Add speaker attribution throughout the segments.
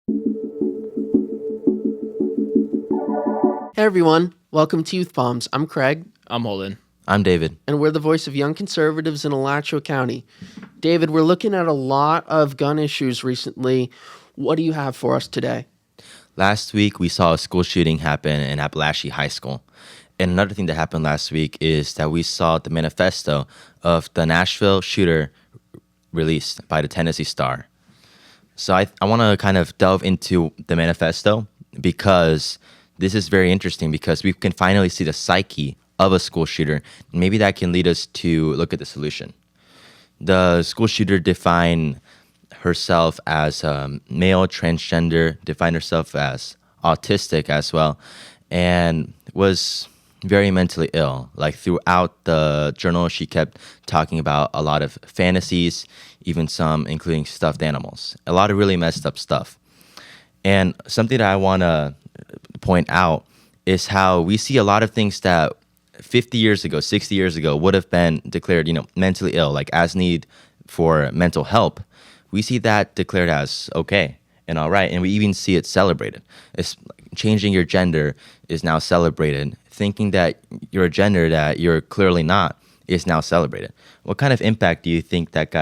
Speaker 1: Hey everyone, welcome to Youth Bombs. I'm Craig,
Speaker 2: I'm Holden.
Speaker 3: I'm David.
Speaker 1: and we're the voice of young conservatives in Alachua County. David, we're looking at a lot of gun issues recently. What do you have for us today?
Speaker 3: Last week, we saw a school shooting happen in Appalachia High School. And another thing that happened last week is that we saw the manifesto of the Nashville shooter released by the Tennessee Star. So I want to kind of delve into the manifesto because this is very interesting because we can finally see the psyche of a school shooter. And maybe that can lead us to look at the solution. The school shooter defined herself as male, transgender, defined herself as autistic as well, and was very mentally ill. Like throughout the journal, she kept talking about a lot of fantasies, even some including stuffed animals, a lot of really messed up stuff. And something that I want to point out is how we see a lot of things that 50 years ago, 60 years ago would have been declared, mentally ill, like as need for mental help. We see that declared as okay and all right, and we even see it celebrated. It's changing your gender is now celebrated. Thinking that you're a gender that you're clearly not is now celebrated. What kind of impact do you think that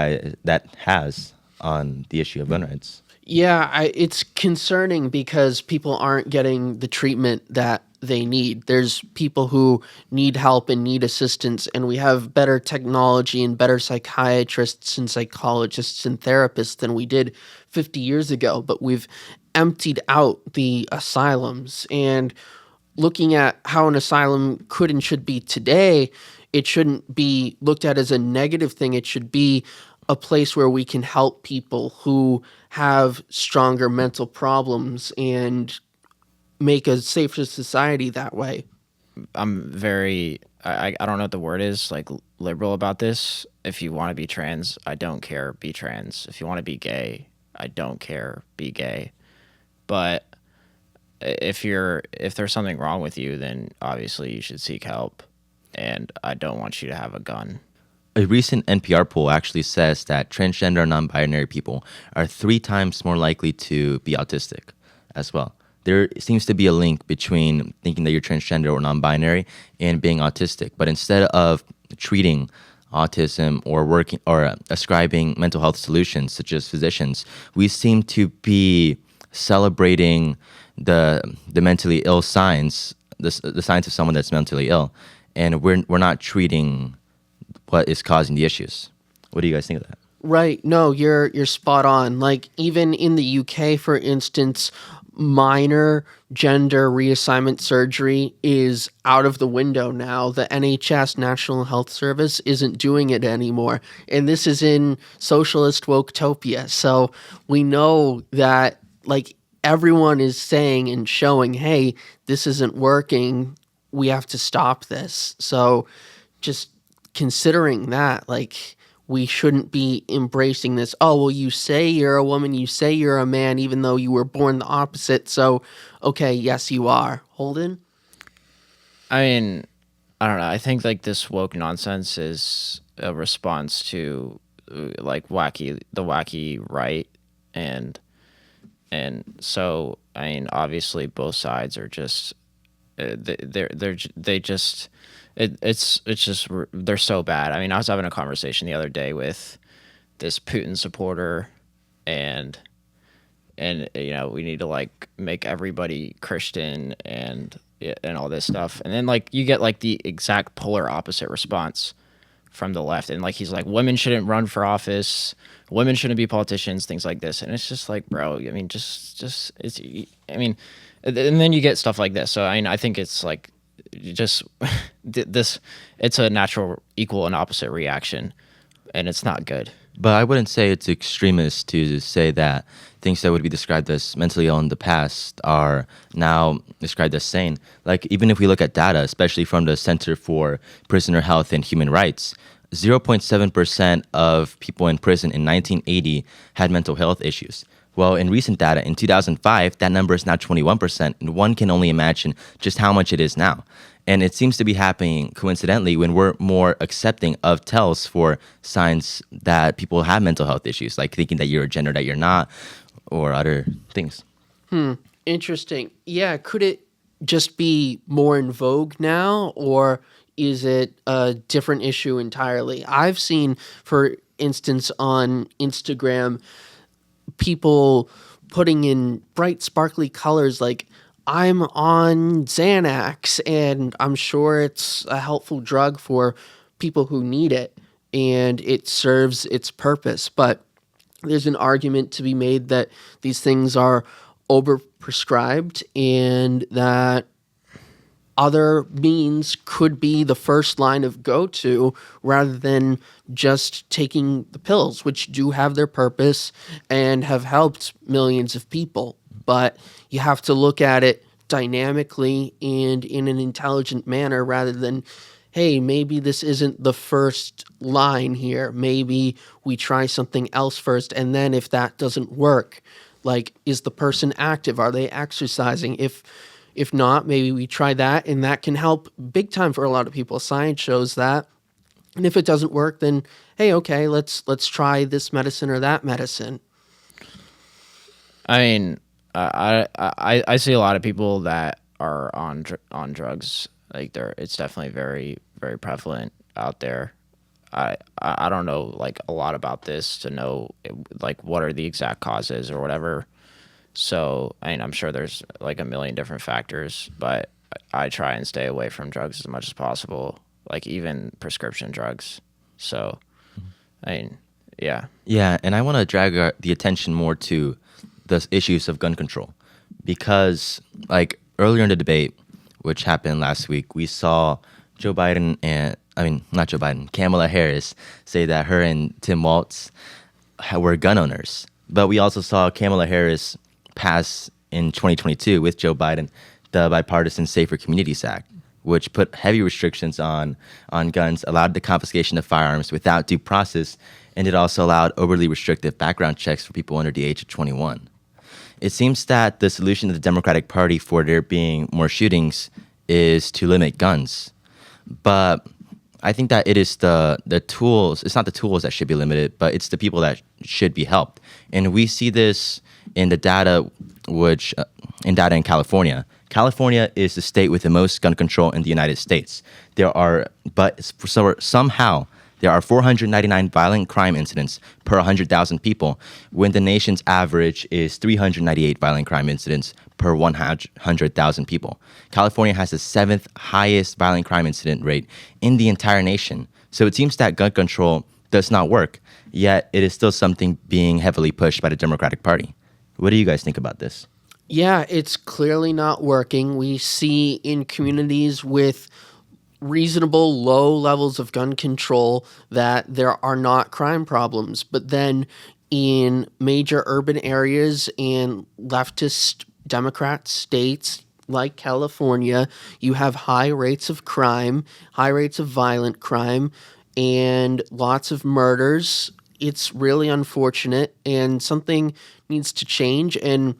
Speaker 3: has on the issue of gun rights?
Speaker 1: Yeah, it's concerning because people aren't getting the treatment that they need. There's people who need help and need assistance, and we have better technology and better psychiatrists and psychologists and therapists than we did 50 years ago, but we've emptied out the asylums. And looking at how an asylum could and should be today, it shouldn't be looked at as a negative thing. It should be a place where we can help people who have stronger mental problems and make a safer society that way.
Speaker 2: I'm very, I don't know what the word is, like liberal about this. If you want to be trans, I don't care, be trans. If you want to be gay, I don't care, be gay. But if there's something wrong with you, then obviously you should seek help. And I don't want you to have a gun.
Speaker 3: A recent NPR poll actually says that transgender and non-binary people are 3 times more likely to be autistic as well. There seems to be a link between thinking that you're transgender or non-binary and being autistic. But instead of treating autism or working or ascribing mental health solutions, such as physicians, we seem to be celebrating the mentally ill signs, the signs of someone that's mentally ill, and we're not treating what is causing the issues. What do you guys think of that?
Speaker 1: Right. No, you're spot on. Like even in the UK, for instance, minor gender reassignment surgery is out of the window now. The NHS, National Health Service, isn't doing it anymore. And this is in socialist woketopia. So we know that like everyone is saying and showing, hey, this isn't working. We have to stop this. So just considering that, like, we shouldn't be embracing this. Oh, well, you say you're a woman, you say you're a man, even though you were born the opposite. So, okay, yes, you are. Holden?
Speaker 2: I mean, I don't know. I think like this woke nonsense is a response to like the wacky right, and so I mean, obviously both sides are just they just it's just they're so bad. I mean, I was having a conversation the other day with this Putin supporter, and we need to like make everybody Christian and all this stuff, and then like you get like the exact polar opposite response from the left, and like he's like, women shouldn't run for office, women shouldn't be politicians, things like this, and it's just like, bro, I mean, just it's, I mean, and then you get stuff like this. So I mean, I think it's like just this, it's a natural equal and opposite reaction, and it's not good.
Speaker 3: But I wouldn't say it's extremist to say that things that would be described as mentally ill in the past are now described as sane. Like, even if we look at data, especially from the Center for Prisoner Health and Human Rights, 0.7% of people in prison in 1980 had mental health issues. Well, in recent data, in 2005, that number is now 21%, and one can only imagine just how much it is now. And it seems to be happening coincidentally when we're more accepting of tells for signs that people have mental health issues, like thinking that you're a gender that you're not, or other things.
Speaker 1: Interesting. Yeah, could it just be more in vogue now, or is it a different issue entirely? I've seen, for instance, on Instagram, people putting in bright, sparkly colors like, I'm on Xanax, and I'm sure it's a helpful drug for people who need it, and it serves its purpose. But there's an argument to be made that these things are overprescribed and that other means could be the first line of go to rather than just taking the pills, which do have their purpose and have helped millions of people. But you have to look at it dynamically and in an intelligent manner rather than, hey, maybe this isn't the first line here. Maybe we try something else first. And then if that doesn't work, like, is the person active? Are they exercising? If not, maybe we try that, and that can help big time for a lot of people. Science shows that. And if it doesn't work, then hey, okay, let's try this medicine or that medicine.
Speaker 2: I mean, I see a lot of people that are on drugs. Like it's definitely very very prevalent out there. I don't know like a lot about this to know like what are the exact causes or whatever. So I mean, I'm sure there's like a million different factors, but I try and stay away from drugs as much as possible, like even prescription drugs. So I mean, yeah.
Speaker 3: Yeah, and I want to drag the attention more to the issues of gun control because, like, earlier in the debate, which happened last week, we saw Joe Biden and, I mean, not Joe Biden, Kamala Harris say that her and Tim Walz were gun owners. But we also saw Kamala Harris pass in 2022 with Joe Biden the Bipartisan Safer Communities Act, which put heavy restrictions on guns, allowed the confiscation of firearms without due process, and it also allowed overly restrictive background checks for people under the age of 21. It seems that the solution to the Democratic Party for there being more shootings is to limit guns. But I think that it is the tools, it's not the tools that should be limited, but it's the people that should be helped. And we see this in the data, which in data in California. California is the state with the most gun control in the United States. Somehow there are 499 violent crime incidents per 100,000 people, when the nation's average is 398 violent crime incidents per 100,000 people. California has the 7th highest violent crime incident rate in the entire nation. So it seems that gun control does not work, yet it is still something being heavily pushed by the Democratic Party. What do you guys think about this?
Speaker 1: Yeah, it's clearly not working. We see in communities with reasonable low levels of gun control that there are not crime problems. But then in major urban areas and leftist Democrat states like California, you have high rates of crime, high rates of violent crime, and lots of murders. It's really unfortunate, and something needs to change. And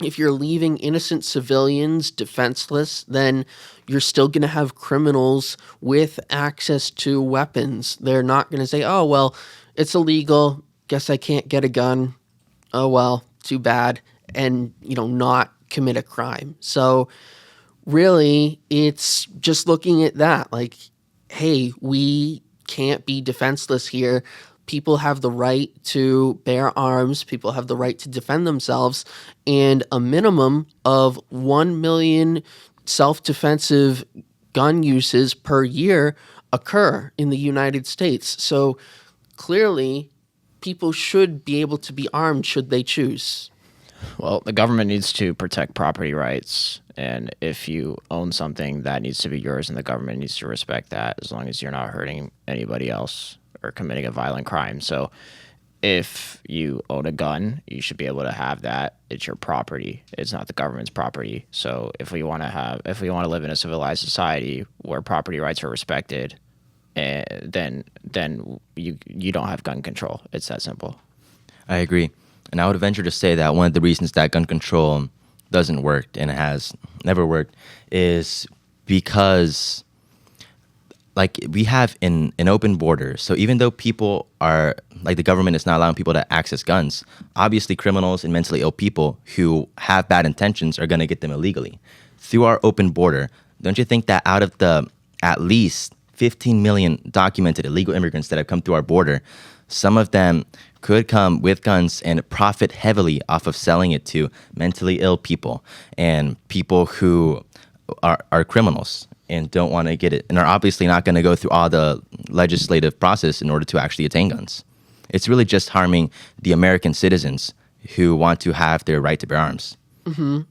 Speaker 1: if you're leaving innocent civilians defenseless, then you're still going to have criminals with access to weapons. They're not going to say, oh, well, it's illegal. Guess I can't get a gun. Oh, well, too bad. And, not commit a crime. So really, it's just looking at that like, hey, we can't be defenseless here. People have the right to bear arms. People have the right to defend themselves. And a minimum of 1 million self-defensive gun uses per year occur in the United States. So clearly, people should be able to be armed should they choose.
Speaker 2: Well, the government needs to protect property rights. And if you own something, that needs to be yours, and the government needs to respect that as long as you're not hurting anybody else or committing a violent crime. So if you own a gun, you should be able to have that. It's your property. It's not the government's property. So if we want to live in a civilized society where property rights are respected, then you don't have gun control. It's that simple.
Speaker 3: I agree. And I would venture to say that one of the reasons that gun control doesn't work, and it has never worked, is because like we have an open border. So even though people are like the government is not allowing people to access guns, obviously criminals and mentally ill people who have bad intentions are going to get them illegally through our open border. Don't you think that out of the at least 15 million documented illegal immigrants that have come through our border, some of them could come with guns and profit heavily off of selling it to mentally ill people and people who are criminals and don't want to get it and are obviously not going to go through all the legislative process in order to actually attain guns. It's really just harming the American citizens who want to have their right to bear arms.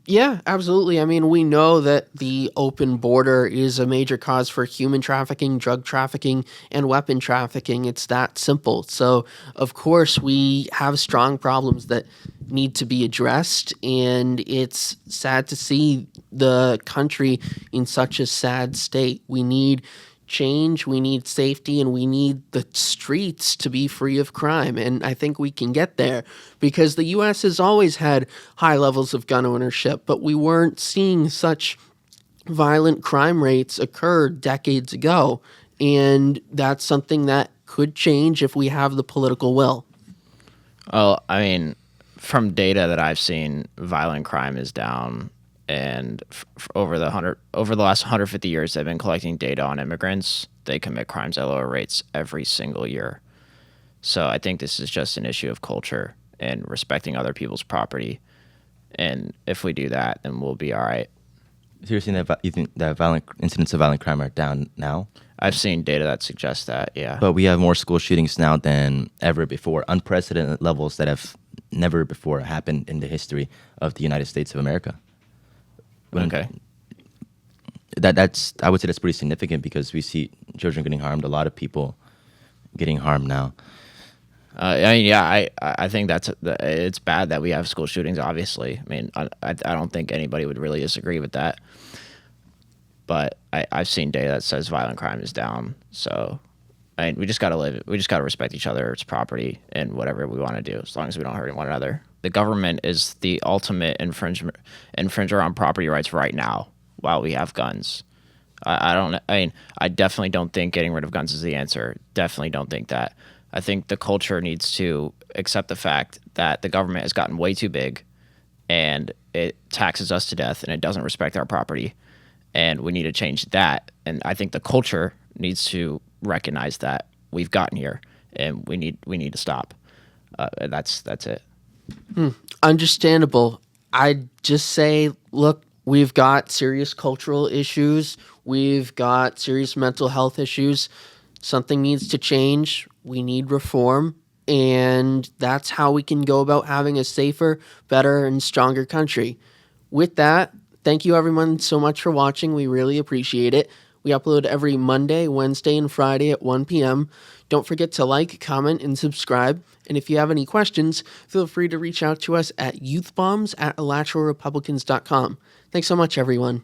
Speaker 1: Yeah, absolutely. I mean, we know that the open border is a major cause for human trafficking, drug trafficking, and weapon trafficking. It's that simple. So, of course, we have strong problems that need to be addressed, and it's sad to see the country in such a sad state. We need change, we need safety, and we need the streets to be free of crime. And I think we can get there because the US has always had high levels of gun ownership, but we weren't seeing such violent crime rates occur decades ago. And that's something that could change if we have the political will.
Speaker 2: Well, I mean, from data that I've seen, violent crime is down, and over the last 150 years, they've been collecting data on immigrants. They commit crimes at lower rates every single year. So I think this is just an issue of culture and respecting other people's property. And if we do that, then we'll be all right.
Speaker 3: So you're saying that you think that violent incidents of violent crime are down now?
Speaker 2: I've seen data that suggests that, yeah.
Speaker 3: But we have more school shootings now than ever before, unprecedented levels that have never before happened in the history of the United States of America.
Speaker 2: Okay.
Speaker 3: That's I would say that's pretty significant because we see children getting harmed, a lot of people getting harmed now.
Speaker 2: I mean, yeah, I think it's bad that we have school shootings. Obviously, I mean, I don't think anybody would really disagree with that. But I've seen data that says violent crime is down. So, I mean, we just gotta live. We just gotta respect each other's property and whatever we want to do, as long as we don't hurt one another. The government is the ultimate infringer on property rights right now while we have guns. I definitely don't think getting rid of guns is the answer. Definitely don't think that. I think the culture needs to accept the fact that the government has gotten way too big and it taxes us to death and it doesn't respect our property. And we need to change that. And I think the culture needs to recognize that we've gotten here and we need to stop. That's it.
Speaker 1: Understandable. I'd just say, look, we've got serious cultural issues. We've got serious mental health issues. Something needs to change. We need reform. And that's how we can go about having a safer, better, and stronger country. With that, thank you everyone so much for watching. We really appreciate it. We upload every Monday, Wednesday, and Friday at 1 p.m. Don't forget to like, comment, and subscribe. And if you have any questions, feel free to reach out to us at youthbombs@alatrorepublicans.com. Thanks so much, everyone.